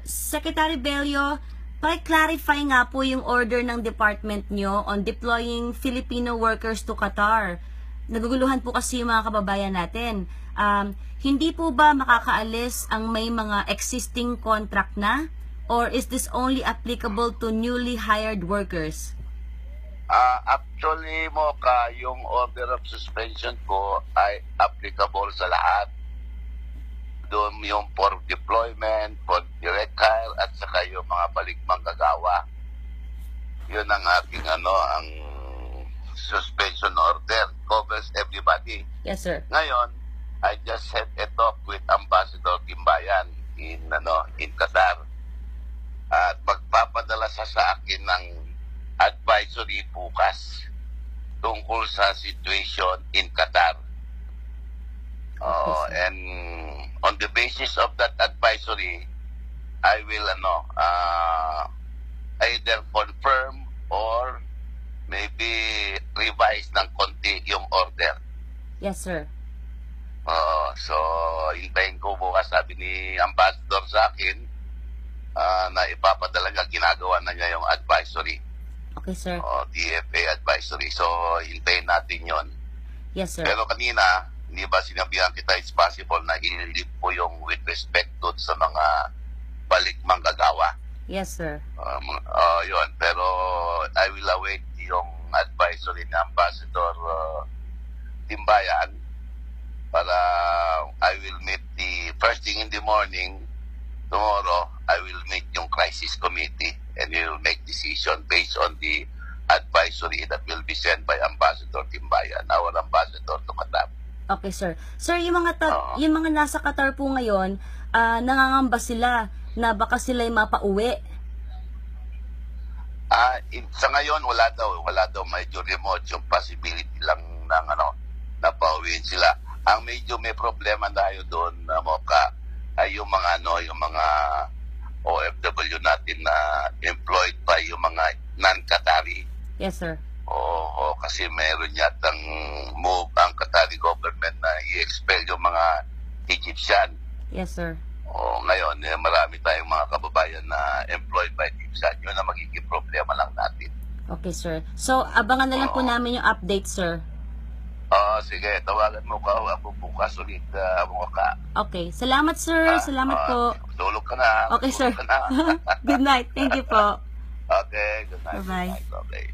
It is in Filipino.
Secretary Bello, clarify nga po yung order ng department nyo on deploying Filipino workers to Qatar. Naguguluhan po kasi yung mga kababayan natin. Hindi po ba makakaalis ang may mga existing contract na? Or is this only applicable to newly hired workers? Actually, Mocha, yung order of suspension ko ay applicable sa lahat. Doon yung for deployment, for direct hire, at saka yung mga balik manggagawa. Yun ang aking ang suspension order. Covers everybody. Yes, sir. Ngayon, I just had a talk with Ambassador Timbayan in Qatar. At magpapadala sa akin ng advisory bukas tungkol sa situation in Qatar. And on the basis of that advisory, I will either confirm or maybe revise ng konti yung order. Yes, sir. So, hintayin ko bukas, sabi ni Ambassador sa akin, na ipapadala niya, ginagawa na niya yung advisory. Okay, sir. DFA advisory. So, hintayin natin yon. Yes, sir. Pero kanina, hindi ba sinabihan kita it's possible na i-relieve po yung with respect to sa mga balik manggagawa? Yes, sir. Yun. Pero I will await yung advisory ni Ambassador Timbayan para I will meet the first thing in the morning tomorrow. I will meet yung crisis committee and we will make decision based on the advisory that will be sent by Ambassador Timbayan, our ambassador to Qatar. Okay, sir. Sir, yung mga nasa Qatar po ngayon, nangangamba sila na baka sila'y mapauwi. Sa ngayon, wala daw. Medyo remote yung possibility lang ng na pauwiin sila. Ang medyo may problema tayo doon, Mocha, ay yung mga OFW natin na employed by yung mga non-Qatari. Yes, sir. Oo, kasi meron yatang move ang Qatari government na i-expel yung mga Egyptian. Yes, sir. Ngayon, marami tayong mga kababayan na employed by Egyptian. Yun ang magiging problema lang natin. Okay, sir. So, abangan na lang po namin yung update, sir. Sige, tawagan mo ka ako bukas ulit, Mocha. Okay. Salamat, sir. Salamat po. Tulog ka na. Okay, sir. Good night. Thank you po. Okay, good night. Bye-bye. Good night. Okay.